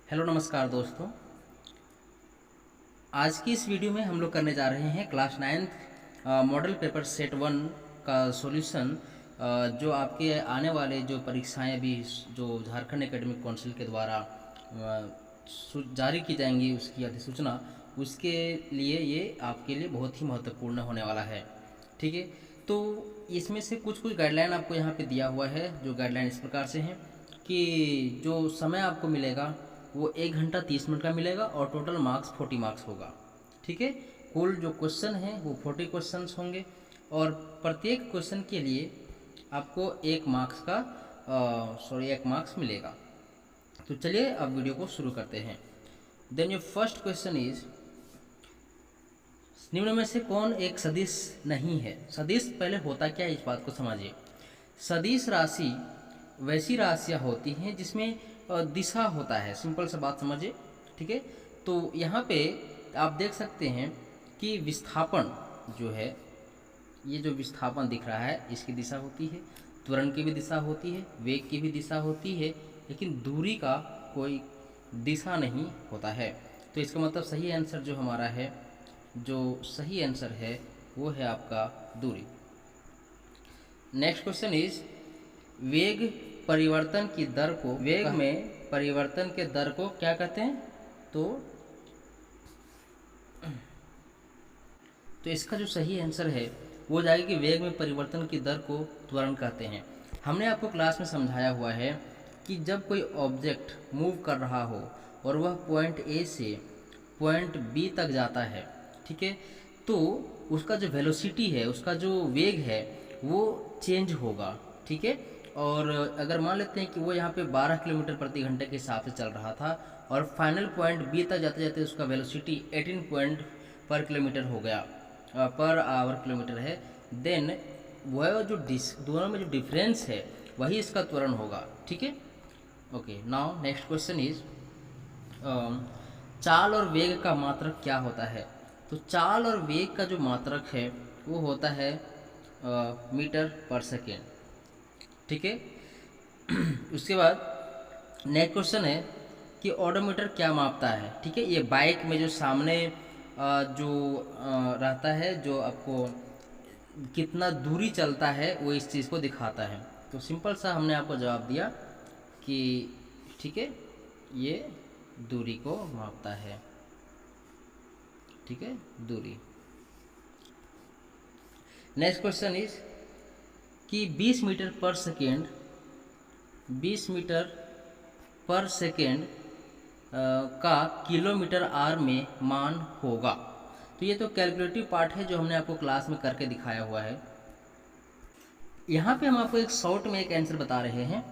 Hello नमस्कार दोस्तों। आज की इस वीडियो में हम लोग करने जा रहे हैं class 9th model paper set 1 का सॉल्यूशन, जो आपके आने वाले जो परीक्षाएं अभी जो झारखंड एकेडमिक काउंसिल के द्वारा जारी की जाएंगी उसकी अधिसूचना, उसके लिए ये आपके लिए बहुत ही महत्वपूर्ण होने वाला है। ठीक है, तो इसमें से कुछ गाइडलाइन आपको यहाँ पे दिया हुआ है। जो गाइडलाइन इस प्रकार से हैं कि जो समय आपको मिलेगा वो 1 घंटा 30 मिनट का मिलेगा और टोटल मार्क्स 40 मार्क्स होगा। ठीक है, कुल जो क्वेश्चन हैं वो 40 क्वेश्चंस होंगे और प्रत्येक क्वेश्चन के लिए आपको 1 मार्क्स मिलेगा। तो चलिए अब वीडियो को शुरू करते हैं। Then your first question is, निम्न में से कौन एक सदिश नहीं है? सदिश पहले होता क्या है इस बात को समझिए। सदिश राशि वैसी राशियाँ होती हैं जिसमें दिशा होता है। सिंपल सा बात समझिए। ठीक है, तो यहाँ पे आप देख सकते हैं कि विस्थापन जो है, ये जो विस्थापन दिख रहा है इसकी दिशा होती है, त्वरण की भी दिशा होती है, वेग की भी दिशा होती है, लेकिन दूरी का कोई दिशा नहीं होता है। तो इसका मतलब सही आंसर जो हमारा है, जो सही आंसर है वो है आपका दूरी। नेक्स्ट क्वेश्चन इज, वेग परिवर्तन की दर को, वेग में परिवर्तन के दर को क्या कहते हैं? तो इसका जो सही आंसर है वो जाएगा कि वेग में परिवर्तन की दर को त्वरण कहते हैं। हमने आपको क्लास में समझाया हुआ है कि जब कोई ऑब्जेक्ट मूव कर रहा हो और वह पॉइंट ए से पॉइंट बी तक जाता है, ठीक है, तो उसका जो वेलोसिटी है, उसका जो वेग है वो चेंज होगा। ठीक है, और अगर मान लेते हैं कि वो यहाँ पे 12 किलोमीटर प्रति घंटे के हिसाब से चल रहा था और फाइनल पॉइंट बी तक जाते जाते उसका वेलोसिटी 18 पॉइंट पर किलोमीटर हो गया, पर आवर किलोमीटर है, देन वह जो दोनों में जो डिफरेंस है वही इसका त्वरण होगा। ठीक है, okay. Now next question is, चाल और वेग का मात्रक क्या होता है? तो चाल और वेग का जो मात्रक है वो होता है मीटर पर सेकेंड। ठीक है, उसके बाद नेक्स्ट क्वेश्चन है कि ओडोमीटर क्या मापता है? ठीक है, ये बाइक में जो सामने जो रहता है, जो आपको कितना दूरी चलता है वो इस चीज़ को दिखाता है। तो सिंपल सा हमने आपको जवाब दिया कि ठीक है, ये दूरी को मापता है। ठीक है, दूरी। नेक्स्ट क्वेश्चन इज कि 20 मीटर पर सेकेंड, 20 मीटर पर सेकेंड का किलोमीटर आर में मान होगा। तो ये तो कैलकुलेटिव पार्ट है जो हमने आपको क्लास में करके दिखाया हुआ है। यहाँ पे हम आपको एक शॉर्ट में एक आंसर बता रहे हैं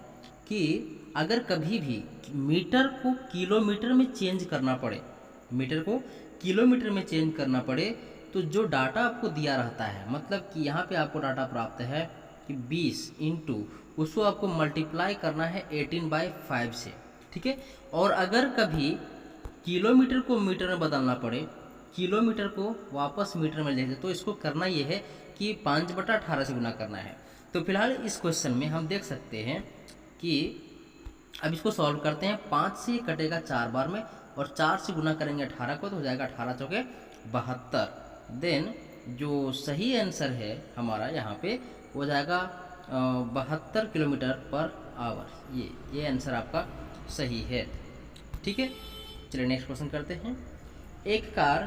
कि अगर कभी भी मीटर को किलोमीटर में चेंज करना पड़े, मीटर को किलोमीटर में चेंज करना पड़े, तो जो डाटा आपको दिया रहता है, मतलब कि यहाँ पे आपको डाटा प्राप्त है कि 20 इंटू उसको आपको मल्टीप्लाई करना है 18/5 से। ठीक है, और अगर कभी किलोमीटर को मीटर में बदलना पड़े, किलोमीटर को वापस मीटर में ले जाए, तो इसको करना ये है कि 5/18 से गुना करना है। तो फिलहाल इस क्वेश्चन में हम देख सकते हैं कि अब इसको सॉल्व करते हैं। 5 से कटेगा 4 बार में और 4 से गुना करेंगे 18 को, तो हो जाएगा 18 चौके 72। देन जो सही आंसर है हमारा यहाँ पे हो जाएगा 72 किलोमीटर पर आवर। ये आंसर आपका सही है। ठीक है, चलिए नेक्स्ट क्वेश्चन करते हैं। एक कार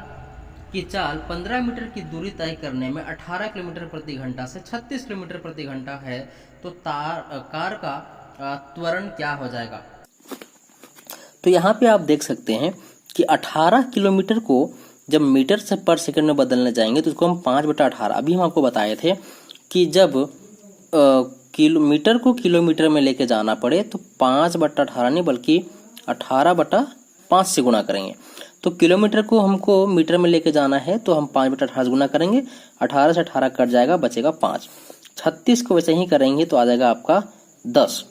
की चाल 15 मीटर की दूरी तय करने में 18 किलोमीटर प्रति घंटा से 36 किलोमीटर प्रति घंटा है, तो कार का त्वरण क्या हो जाएगा? तो यहाँ पे आप देख सकते हैं कि 18 किलोमीटर को जब मीटर से पर सेकंड में बदलने जाएंगे तो उसको हम 5/18, अभी हम आपको बताए थे कि जब किलोमीटर को किलोमीटर में लेके जाना पड़े तो 5/18 नहीं बल्कि 18/5 से गुना करेंगे। तो किलोमीटर को हमको मीटर में लेके जाना है तो हम 5/18 से गुना करेंगे, 18 से 18 कट जाएगा, बचेगा 5। 36 को वैसे ही करेंगे तो आ जाएगा आपका 10।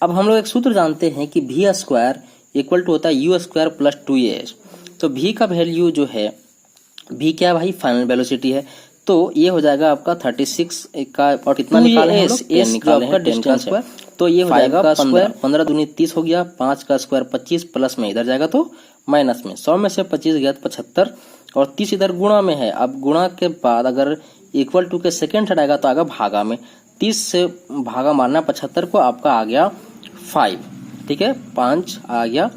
अब हम लोग एक सूत्र जानते हैं कि v² इक्वल टू होता है u² + 2as। तो v का वैल्यू जो है, v क्या भाई? फाइनल वेलोसिटी है, तो ये हो जाएगा आपका 36 का, और कितना निकाले हैं हम लोग? 10 निकाले हैं, 10 का स्क्वायर तो ये हो जाएगा 15, 15 दूनी 30 हो गया, 5 का स्क्वायर 25, प्लस में इधर जाएगा तो माइनस में, 100 में से 25 गया तो 75, और 30 इधर गुणा में है। अब गुणा के बाद अगर इक्वल टू के सेकेंड हट आएगा तो आएगा भागा में, 30 से भागा मारना 75 को, आपका आ गया 5, ठीक है, 5 आ गया,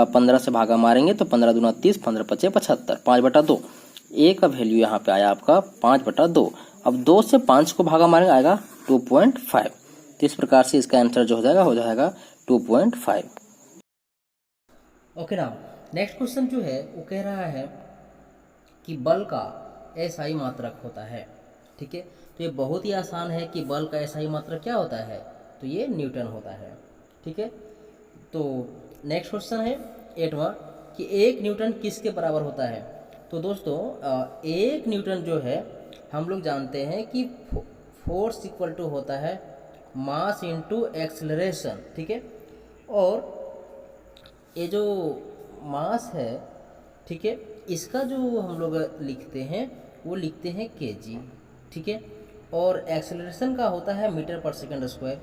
15 से भागा मारेंगे तो 15 दूना 30, 15 पचे 75, 5/2, ए का वैल्यू यहाँ पे आया आपका 5/2। अब 2 से 5 को भागा मारेंगे आएगा 2.5, तो इस प्रकार से इसका आंसर जो हो जाएगा 2.5। ओके ना, नेक्स्ट क्वेश्चन जो है वो कह रहा है कि बल का एसआई मात्रक होता है, ठीक है। तो ये बहुत ही आसान है कि बल का एसआई मात्रक क्या होता है, तो ये न्यूटन होता है, ठीक है। तो नेक्स्ट क्वेश्चन है 8वां कि 1 न्यूटन किसके बराबर होता है। तो दोस्तों 1 न्यूटन जो है हम लोग जानते हैं कि फोर्स इक्वल टू होता है मास इनटू एक्सेलरेशन, ठीक है। और ये जो मास है, ठीक है, इसका जो हम लोग लिखते हैं वो लिखते हैं केजी, ठीक है। और एक्सेलरेशन का होता है मीटर पर सेकंड स्क्वायर,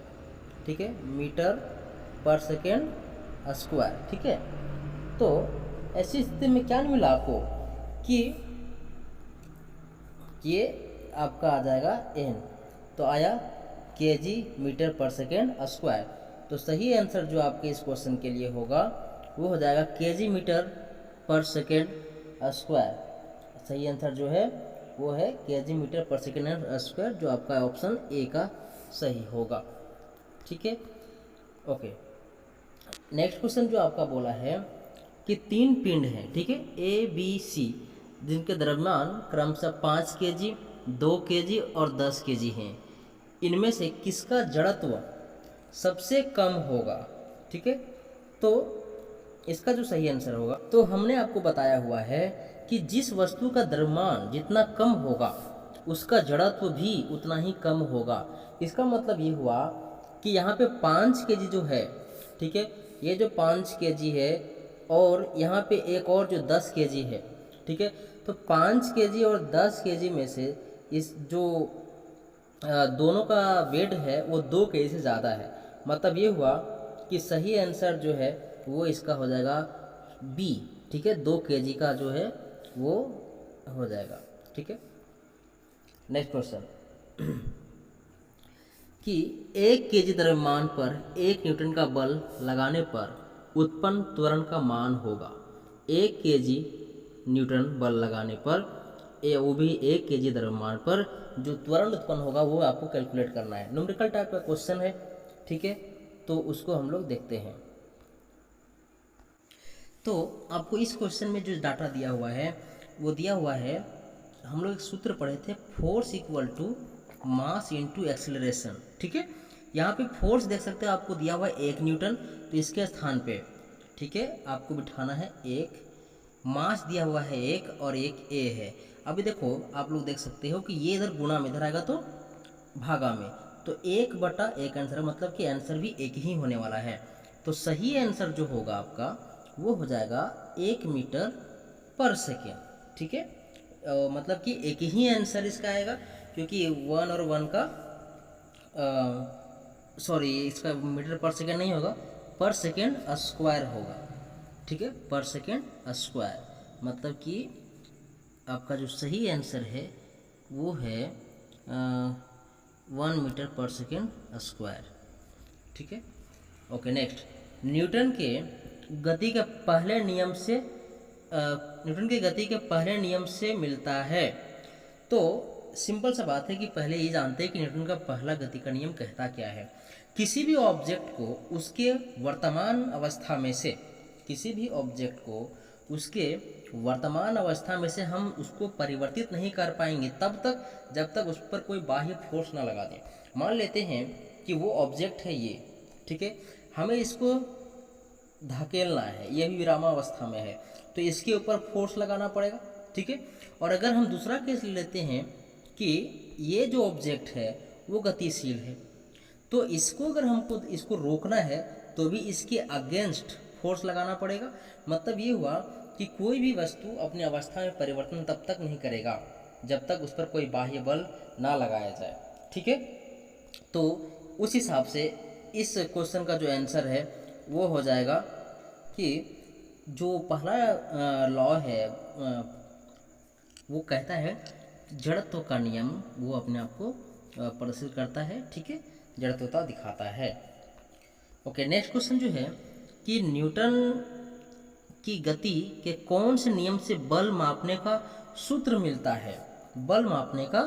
ठीक है, मीटर पर सेकंड स्क्वायर, ठीक है। तो ऐसी स्थिति में क्या मिला आपको कि ये आपका आ जाएगा एन, तो आया केजी मीटर पर सेकेंड स्क्वायर। तो सही आंसर जो आपके इस क्वेश्चन के लिए होगा वो हो जाएगा केजी मीटर पर सेकेंड स्क्वायर। सही आंसर जो है वो है केजी मीटर पर सेकेंड स्क्वायर, जो आपका ऑप्शन ए का सही होगा, ठीक है। ओके, नेक्स्ट क्वेश्चन जो आपका बोला है कि 3 पिंड हैं, ठीक है, ए बी सी, जिनके द्रव्यमान क्रमशः 5 केजी, 2 केजी और 10 केजी हैं। इनमें से किसका जड़त्व सबसे कम होगा, ठीक है। तो इसका जो सही आंसर होगा, तो हमने आपको बताया हुआ है कि जिस वस्तु का द्रव्यमान जितना कम होगा उसका जड़त्व भी उतना ही कम होगा। इसका मतलब ये हुआ कि यहाँ पे 5 केजी जो है, ठीक है, ये जो 5 केजी है और यहाँ पे एक और जो 10 केजी है, ठीक है। तो 5 केजी और 10 केजी में से इस जो दोनों का वेट है वो 2 केजी से ज़्यादा है। मतलब ये हुआ कि सही आंसर जो है वो इसका हो जाएगा बी, ठीक है, 2 केजी का जो है वो हो जाएगा, ठीक है। नेक्स्ट क्वेश्चन कि 1 केजी द्रव्यमान पर 1 न्यूटन का बल लगाने पर उत्पन्न त्वरण का मान होगा। 1 केजी न्यूटन बल लगाने पर वो भी 1 केजी द्रव्यमान पर जो त्वरण उत्पन्न होगा वो आपको कैलकुलेट करना है। न्यूमेरिकल टाइप का क्वेश्चन है, ठीक है, तो उसको हम लोग देखते हैं। तो आपको इस क्वेश्चन में जो डाटा दिया हुआ है वो दिया हुआ है, हम लोग एक सूत्र पढ़े थे, force equal to mass into acceleration, ठीक है। यहाँ पे फोर्स देख सकते हैं आपको दिया हुआ है 1 न्यूटन, तो इसके स्थान पे, ठीक है, आपको बिठाना है 1, मास दिया हुआ है 1 और एक ए है। अभी देखो आप लोग देख सकते हो कि ये इधर गुणा में इधर आएगा तो भागा में, तो 1/1 आंसर, मतलब कि आंसर भी एक ही होने वाला है। तो सही आंसर जो होगा आपका वो हो जाएगा 1 मीटर पर सेकेंड, ठीक है। मतलब कि एक ही आंसर इसका आएगा, क्योंकि 1 और 1 का सॉरी इसका मीटर पर सेकेंड नहीं होगा, पर सेकेंड स्क्वायर होगा, ठीक है, पर सेकेंड स्क्वायर। मतलब कि आपका जो सही आंसर है वो है 1 मीटर पर सेकेंड स्क्वायर, ठीक है। ओके, नेक्स्ट, न्यूटन के गति के पहले नियम से न्यूटन से मिलता है। तो सिंपल सा बात है कि पहले ये जानते हैं कि न्यूटन का पहला गति का नियम कहता क्या है। किसी भी ऑब्जेक्ट को उसके वर्तमान अवस्था में से, किसी भी ऑब्जेक्ट को उसके वर्तमान अवस्था में से हम उसको परिवर्तित नहीं कर पाएंगे तब तक जब तक उस पर कोई बाह्य फोर्स ना लगा दें। मान लेते हैं कि वो ऑब्जेक्ट है ये, ठीक है, हमें इसको धकेलना है, ये भी विरामावस्था में है, तो इसके ऊपर फोर्स लगाना पड़ेगा, ठीक है। और अगर हम दूसरा केस लेते हैं कि ये जो ऑब्जेक्ट है वो गतिशील है, तो इसको अगर हमको इसको रोकना है तो भी इसके अगेंस्ट फोर्स लगाना पड़ेगा। मतलब ये हुआ कि कोई भी वस्तु अपनी अवस्था में परिवर्तन तब तक नहीं करेगा जब तक उस पर कोई बाह्य बल ना लगाया जाए, ठीक है। तो उस हिसाब से इस क्वेश्चन का जो आंसर है वो हो जाएगा कि जो पहला लॉ है वो कहता है जड़त्व का नियम वो अपने आप को प्रदर्शित करता है, ठीक है, जड़त्वता दिखाता है। ओके, नेक्स्ट क्वेश्चन जो है कि न्यूटन की गति के कौन से नियम से बल मापने का सूत्र मिलता है, बल मापने का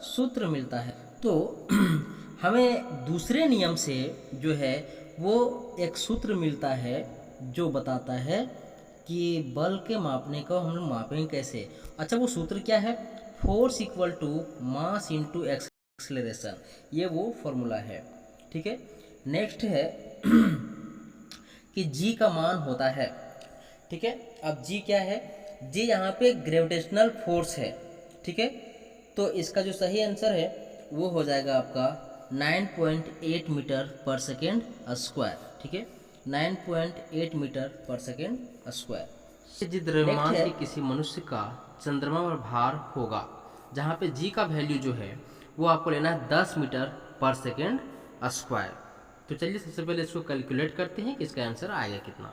सूत्र मिलता है। तो हमें दूसरे नियम से जो है वो एक सूत्र मिलता है जो बताता है कि बल के मापने को हम लोग मापेंगे कैसे। अच्छा, वो सूत्र क्या है? Force equal to mass into acceleration, ये वो फॉर्मूला है, ठीक है। नेक्स्ट है कि जी का मान होता है, ठीक है। अब जी क्या है? जी यहाँ पे ग्रेविटेशनल फोर्स है, ठीक है। तो इसका जो सही आंसर है वो हो जाएगा आपका 9.8 मीटर पर सेकेंड स्क्वायर, ठीक है, 9.8 मीटर पर सेकेंड स्क्वायर। जिस द्रव्यमान से किसी मनुष्य का चंद्रमा पर भार होगा, जहाँ पे जी का वैल्यू जो है वो आपको लेना है 10 मीटर पर सेकेंड स्क्वायर। तो चलिए सबसे पहले इसको कैलकुलेट करते हैं कि इसका आंसर आएगा कितना।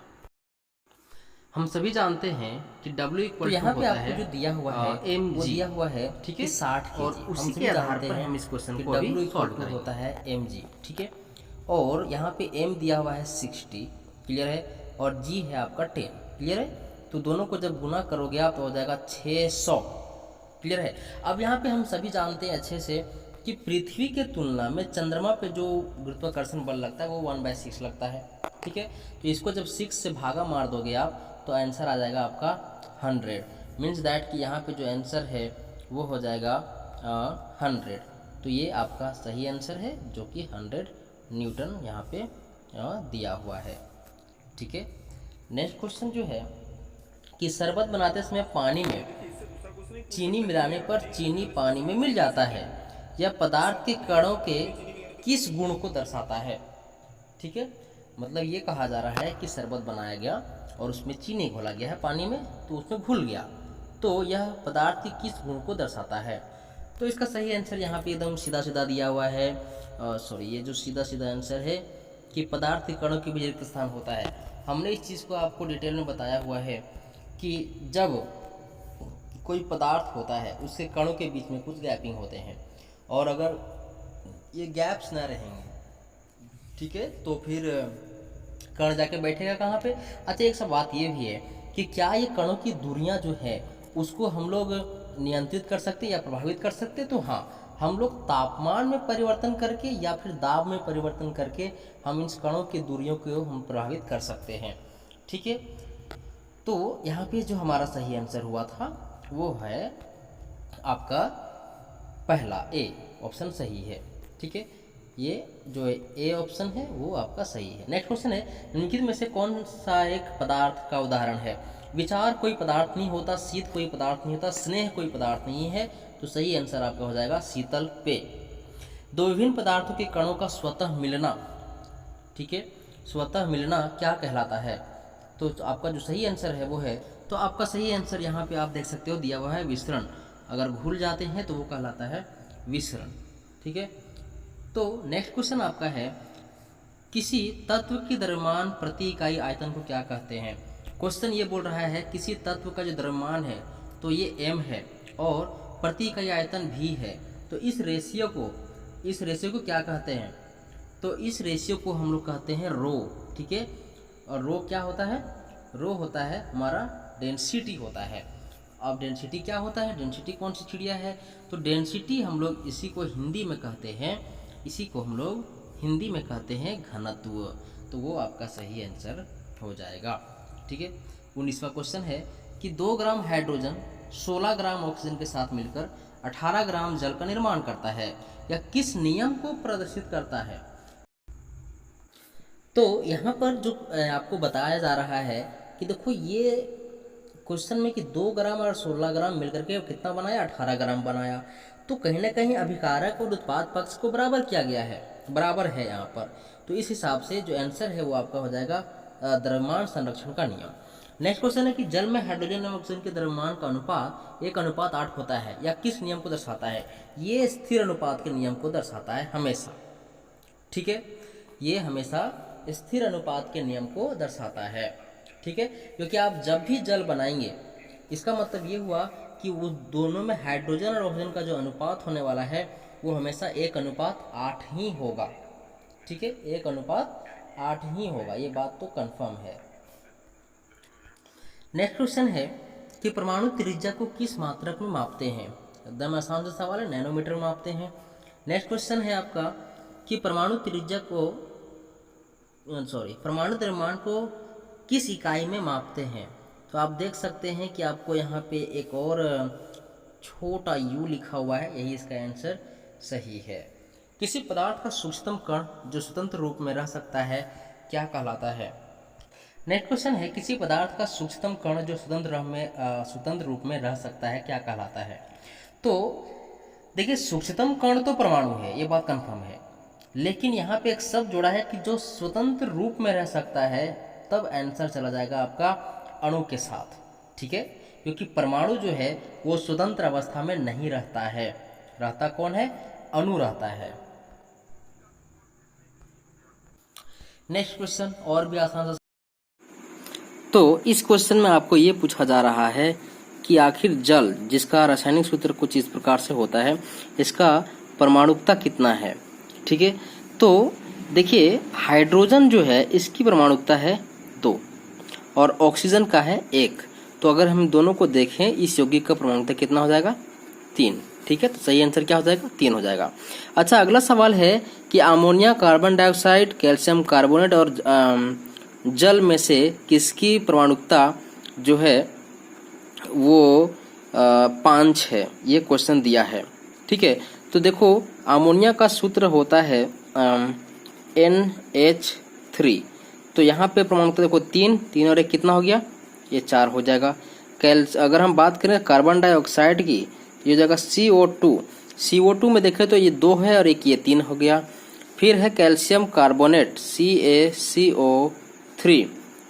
हम सभी जानते हैं कि W इक्वल टू यहाँ पे होता आपको है जो दिया हुआ है mg, वो दिया हुआ है, ठीक है, 60 kg। और उसी के आधार पर हम इस क्वेश्चन को अभी सॉल्व करेंगे। होता है mg, ठीक है, और यहाँ पे m दिया हुआ है 60, क्लियर है, और g है आपका 10, क्लियर है। तो दोनों को जब गुना करोगे आप तो हो जाएगा 600, क्लियर है। अब यहाँ पे हम सभी जानते हैं अच्छे से कि पृथ्वी के तुलना में चंद्रमा पे जो गुरुत्वाकर्षण बल लगता है वो 1/6 लगता है, ठीक है। तो इसको जब 6 से भागा मार दोगे आप तो आंसर आ जाएगा आपका 100, मीन्स दैट कि यहाँ पे जो आंसर है वो हो जाएगा 100। तो ये आपका सही आंसर है जो कि 100 न्यूटन यहाँ पे दिया हुआ है, ठीक है। नेक्स्ट क्वेश्चन जो है कि शरबत बनाते समय पानी में चीनी मिलाने पर चीनी पानी में मिल जाता है, यह पदार्थ के कणों के किस गुण को दर्शाता है, ठीक है। मतलब ये कहा जा रहा है कि शरबत बनाया गया और उसमें चीनी घोला गया है पानी में, तो उसमें घुल गया, तो यह पदार्थ के किस गुण को दर्शाता है। तो इसका सही आंसर यहाँ पे एकदम सीधा सीधा दिया हुआ है, सॉरी ये जो सीधा सीधा आंसर है कि पदार्थ के कणों के बीच रिक्त स्थान होता है। हमने इस चीज़ को आपको डिटेल में बताया हुआ है कि जब कोई पदार्थ होता है उसके कणों के बीच में कुछ गैपिंग होते हैं, और अगर ये गैप्स ना रहेंगे, ठीक है, तो फिर कण जाके बैठेगा कहाँ पे। अच्छा, एक सब बात ये भी है कि क्या ये कणों की दूरियां जो है उसको हम लोग नियंत्रित कर सकते या प्रभावित कर सकते? तो हाँ, हम लोग तापमान में परिवर्तन करके या फिर दाब में परिवर्तन करके हम इन कणों की दूरियों को हम प्रभावित कर सकते हैं, ठीक है। तो यहाँ पे जो हमारा सही आंसर हुआ था वो है आपका पहला ए ऑप्शन सही है, ठीक है। ये जो ए ऑप्शन है वो आपका सही है। नेक्स्ट क्वेश्चन है निम्नलिखित में से कौन सा एक पदार्थ का उदाहरण है? विचार कोई पदार्थ नहीं होता, शीत कोई पदार्थ नहीं होता, स्नेह कोई पदार्थ नहीं है। तो सही आंसर आपका हो जाएगा शीतल पेय। दो विभिन्न पदार्थों के कणों का स्वतः मिलना, ठीक है, स्वतः मिलना क्या कहलाता है? तो आपका जो सही आंसर है वो है, तो आपका सही आंसर यहाँ पे आप देख सकते हो दिया हुआ है विसरण। अगर घुल जाते हैं तो वो कहलाता है विसरण, ठीक है। तो नेक्स्ट क्वेश्चन आपका है किसी तत्व की द्रव्यमान प्रति इकाई आयतन को क्या कहते हैं? क्वेश्चन ये बोल रहा है किसी तत्व का जो द्रव्यमान है तो ये m है और प्रति इकाई आयतन भी है, तो इस रेशियो को क्या कहते हैं? तो इस रेशियो को हम लोग कहते हैं रो, ठीक है। और रो क्या होता है? रो होता है हमारा डेंसिटी होता है। अब डेंसिटी क्या होता है? डेंसिटी कौन सी चिड़िया है? तो डेंसिटी हम लोग इसी को हिंदी में कहते हैं, इसी को हम लोग हिंदी में कहते हैं घनत्व। तो वो आपका सही आंसर हो जाएगा, ठीक है। 19वां क्वेश्चन है कि 2 ग्राम हाइड्रोजन 16 ग्राम ऑक्सीजन के साथ मिलकर 18 ग्राम जल का निर्माण करता है, यह किस नियम को प्रदर्शित करता है? तो यहाँ पर जो आपको बताया जा रहा है कि देखो ये क्वेश्चन में कि 2 ग्राम और 16 ग्राम मिलकर के कितना बनाया? 18 ग्राम बनाया। तो कहीं ना कहीं अभिकारक और उत्पाद पक्ष को बराबर किया गया है, बराबर है यहाँ पर। तो इस हिसाब से जो आंसर है वो आपका हो जाएगा द्रव्यमान संरक्षण का नियम। नेक्स्ट क्वेश्चन है कि जल में हाइड्रोजन और ऑक्सीजन के द्रव्यमान का अनुपात 1:8 होता है, या किस नियम को दर्शाता है? ये स्थिर अनुपात के नियम को दर्शाता है हमेशा, ठीक है। ये हमेशा स्थिर अनुपात के नियम को दर्शाता है। ठीक है, क्योंकि आप जब भी जल बनाएंगे, इसका मतलब ये हुआ कि उस दोनों में हाइड्रोजन और ऑक्सीजन का जो अनुपात होने वाला है वो हमेशा 1:8 ही होगा। ठीक है, 1:8 ही होगा, ये बात तो कंफर्म है। नेक्स्ट क्वेश्चन है कि परमाणु त्रिज्या को किस मात्रक में मापते हैं। एकदम आसान सा सवाल है, नैनोमीटर में मापते हैं। नेक्स्ट क्वेश्चन है आपका कि परमाणु त्रिज्या को परमाणु द्रव्यमान को किस इकाई में मापते हैं। तो आप देख सकते हैं कि आपको यहाँ पे एक और छोटा u लिखा हुआ है, यही इसका आंसर सही है। किसी पदार्थ का सूक्ष्मतम कण जो स्वतंत्र रूप में रह सकता है क्या कहलाता है। नेक्स्ट क्वेश्चन है किसी पदार्थ का सूक्ष्मतम कण जो स्वतंत्र रूप में रह सकता है क्या कहलाता है। तो देखिए, सूक्ष्मतम कण तो परमाणु है, ये बात कंफर्म है, लेकिन यहाँ पे एक शब्द जोड़ा है कि जो स्वतंत्र रूप में रह सकता है, तब आंसर चला जाएगा आपका अणु के साथ। ठीक है, क्योंकि परमाणु जो है वो स्वतंत्र अवस्था में नहीं रहता है, रहता कौन है, अणु रहता है। नेक्स्ट क्वेश्चन और भी आसान। तो इस क्वेश्चन में आपको ये पूछा जा रहा है कि आखिर जल जिसका रासायनिक सूत्र कुछ इस प्रकार से होता है, इसका परमाणुकता कितना है। ठीक है, तो देखिए हाइड्रोजन जो है इसकी परमाणुकता है 2 और ऑक्सीजन का है 1। तो अगर हम दोनों को देखें, इस यौगिक का परमाणुकता कितना हो जाएगा, 3। ठीक है, तो सही आंसर क्या हो जाएगा, 3 हो जाएगा। अच्छा, अगला सवाल है कि ammonia, carbon dioxide, calcium carbonate और जल में से किसकी परमाणुकता जो है वो 5 है, ये क्वेश्चन दिया है। ठीक है, तो देखो अमोनिया का सूत्र होता है NH3। तो यहाँ पे परमाणुकता देखो 3 और 1 कितना हो गया, ये 4 हो जाएगा। अगर हम बात करें कार्बन डाइऑक्साइड की, ये हो जाएगा CO2 में देखें तो ये 2 है और 1 ये 3 हो गया। फिर है कैल्शियम कार्बोनेट CaCO3,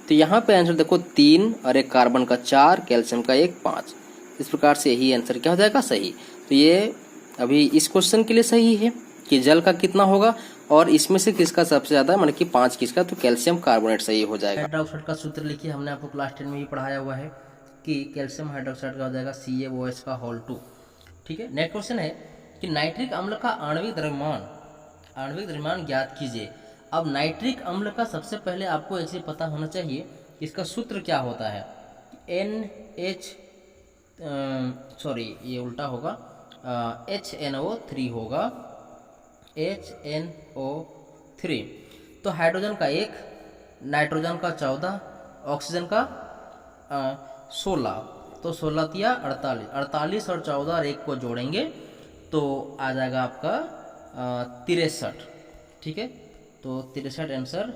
तो यहाँ पे आंसर देखो 3 और 1 कार्बन का 4, कैल्शियम का 1 5। इस प्रकार से यही आंसर क्या हो जाएगा, सही। तो ये अभी इस क्वेश्चन के लिए सही है कि जल का कितना होगा और इसमें से किसका सबसे ज्यादा, मतलब कि 5 किसका, तो कैल्शियम कार्बोनेट सही हो जाएगा। हाइड्रोक्साइड का सूत्र लिखिए, हमने आपको क्लास 10 में भी पढ़ाया हुआ है कि कैल्शियम हाइड्रोक्साइड का हो जाएगा CaOH का होल 2। ठीक है, नेक्स्ट क्वेश्चन है कि नाइट्रिक अम्ल का आणविक द्रव्यमान ज्ञात कीजिए। अब नाइट्रिक अम्ल का सबसे पहले आपको ऐसे पता होना चाहिए कि इसका सूत्र क्या होता है। ये उल्टा होगा, HNO3 होगा, HNO3। तो हाइड्रोजन का 1, नाइट्रोजन का 14, ऑक्सीजन का 16, तो 16 तिया 48 और 14 और 1 को जोड़ेंगे तो आ जाएगा आपका 63। ठीक है, तो 63 आंसर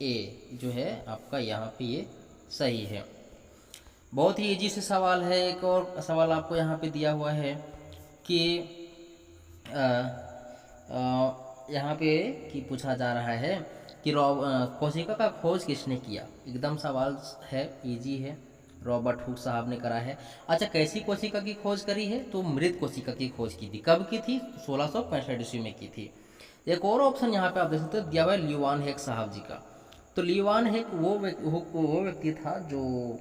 ए जो है आपका यहाँ पे ये सही है। बहुत ही इजी से सवाल है। एक और सवाल आपको यहाँ पे दिया हुआ है कि यहाँ पे कि पूछा जा रहा है कि कोशिका का खोज किसने किया। एकदम सवाल है, इजी है, रॉबर्ट हुक साहब ने करा है। अच्छा, कैसी कोशिका की खोज करी है, तो मृत कोशिका की खोज की थी। कब की थी, 1665 ईस्वी में की थी। एक और ऑप्शन यहाँ पे आप देख सकते हैं दिया हुआ है ल्यूवान हेक साहब जी का। तो ल्यूवान हेक वो व्यक्ति था जो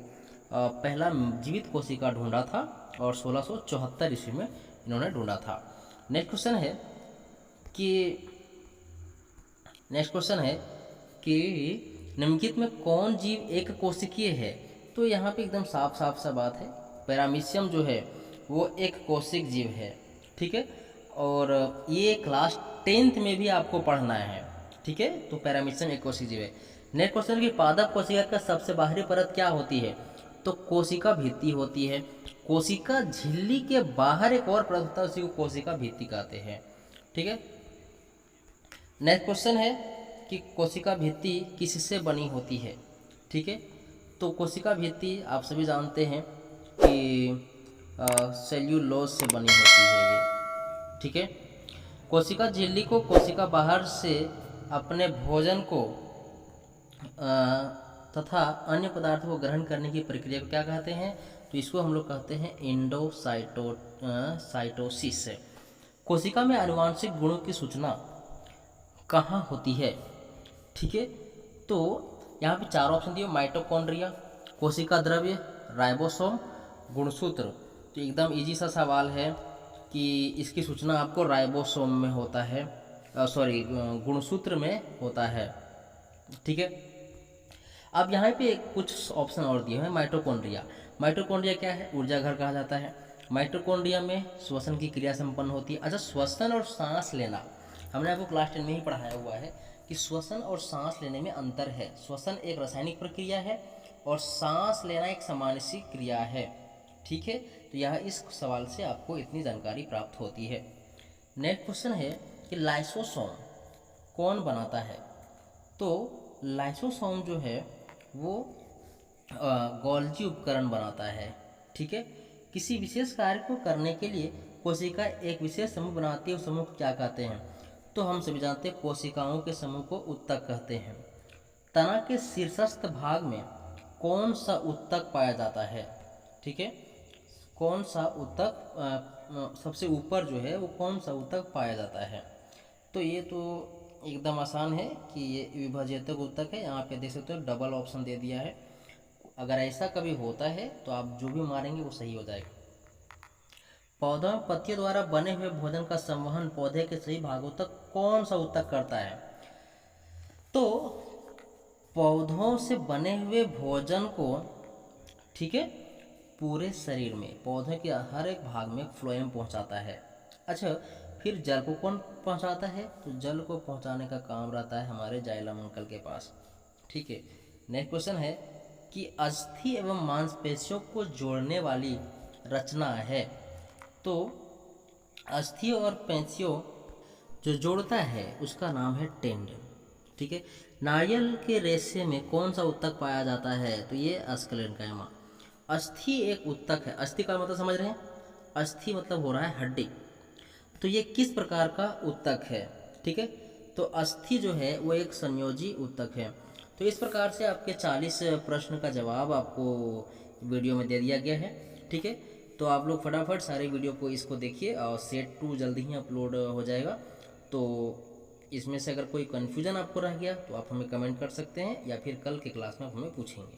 पहला जीवित कोशिका ढूंढा था और 1674 ईस्वी में इन्होंने ढूंढा था। नेक्स्ट क्वेश्चन है कि निम्नलिखित में कौन जीव एक कोशिकीय है। तो यहाँ पे एकदम साफ सा बात है, पैरामीशियम जो है वो एक कोशिक जीव है। ठीक है, और ये क्लास 10th में भी आपको पढ़ना है। ठीक है, तो पैरामीशियम एक कोशिक जीव है। नेक्स्ट क्वेश्चन की पादप कोशिका का सबसे बाहरी परत क्या होती है। तो कोशिका भित्ति होती है। कोशिका झिल्ली के बाहर एक और परत होता है, उसी को कोशिका भित्ति कहते हैं। ठीक है, नेक्स्ट क्वेश्चन है कि कोशिका भित्ति किससे बनी होती है। ठीक है, तो कोशिका भित्ति आप सभी जानते हैं कि सेल्यूलोज से बनी होती है ये। ठीक है, कोशिका झिल्ली को कोशिका बाहर से अपने भोजन को तथा अन्य पदार्थों को ग्रहण करने की प्रक्रिया को क्या कहते हैं। तो इसको हम लोग कहते हैं एंडोसाइटोसिस। कोशिका में आनुवांशिक गुणों की सूचना कहाँ होती है। ठीक है, तो यहाँ पे 4 ऑप्शन दिए, माइटोकॉन्ड्रिया, कोशिका द्रव्य, राइबोसोम, गुणसूत्र। तो एकदम इजी सा सवाल है कि इसकी सूचना आपको राइबोसोम में होता है, सॉरी गुणसूत्र में होता है। ठीक है, अब यहाँ पे कुछ ऑप्शन और दिए हैं। माइटोकॉन्ड्रिया, माइटोकॉन्ड्रिया क्या है? ऊर्जा घर कहा जाता है। माइटोकॉन्ड्रिया में श्वसन की क्रिया संपन्न होती है। अच्छा, श्वसन और सांस लेना हमने आपको क्लास 10 में ही पढ़ाया हुआ है कि श्वसन और सांस लेने में अंतर है। श्वसन एक रासायनिक प्रक्रिया है और सांस लेना एक सामान्य क्रिया है। ठीक है, तो यह इस सवाल से आपको इतनी जानकारी प्राप्त होती है। नेक्स्ट क्वेश्चन है कि लाइसोसोम कौन बनाता है? तो लाइसोसोम जो है वो गोल्जी उपकरण बनाता है। ठीक है, किसी विशेष कार्य को करने के लिए कोशिका एक विशेष समूह बनाती है। उस समूह को क्या कहते हैं? तो हम सभी जानते हैं कोशिकाओं के समूह को उत्तक कहते हैं। तना के शीर्षस्थ भाग में कौन सा उत्तक पाया जाता है? ठीक है, कौन सा उत्तक सबसे ऊपर जो है वो कौन सा उत्तक पाया जाता है? तो ये तो एकदम आसान है कि ये विभाजक उत्तक है। यहाँ पे देख सकते हो डबल ऑप्शन दे दिया है। अगर ऐसा कभी होता है तो आप जो भी मारेंगे वो सही हो जाएगा। पौधों में पत्तियों द्वारा बने हुए भोजन का संवहन पौधे के सही भागों तक कौन सा उत्तक करता है? तो पौधों से बने हुए भोजन को, ठीक है, पूरे शरीर में पौधे के हर एक भाग में फ्लोएम पहुंचाता है। अच्छा, फिर जल को कौन पहुंचाता है? तो जल को पहुंचाने का काम रहता है हमारे जाइलम अंकल के पास। ठीक है, नेक्स्ट क्वेश्चन है कि अस्थि एवं मांसपेशियों को जोड़ने वाली रचना है। तो अस्थि और पेशियों जो जोड़ता है उसका नाम है टेंडन। ठीक है, नारियल के रेशे में कौन सा उत्तक पाया जाता है? तो ये स्क्लेरेंकाइमा। अस्थि एक उत्तक है। अस्थि का मतलब समझ रहे हैं? अस्थि मतलब हो रहा है हड्डी। तो ये किस प्रकार का उत्तक है? ठीक है, तो अस्थि जो है वो एक संयोजी उत्तक है। तो इस प्रकार से आपके 40 प्रश्न का जवाब आपको वीडियो में दे दिया गया है। ठीक है, तो आप लोग फटाफट सारे वीडियो को इसको देखिए और सेट 2 जल्दी ही अपलोड हो जाएगा। तो इसमें से अगर कोई कन्फ्यूजन आपको रह गया तो आप हमें कमेंट कर सकते हैं या फिर कल के क्लास में आप हमें पूछेंगे।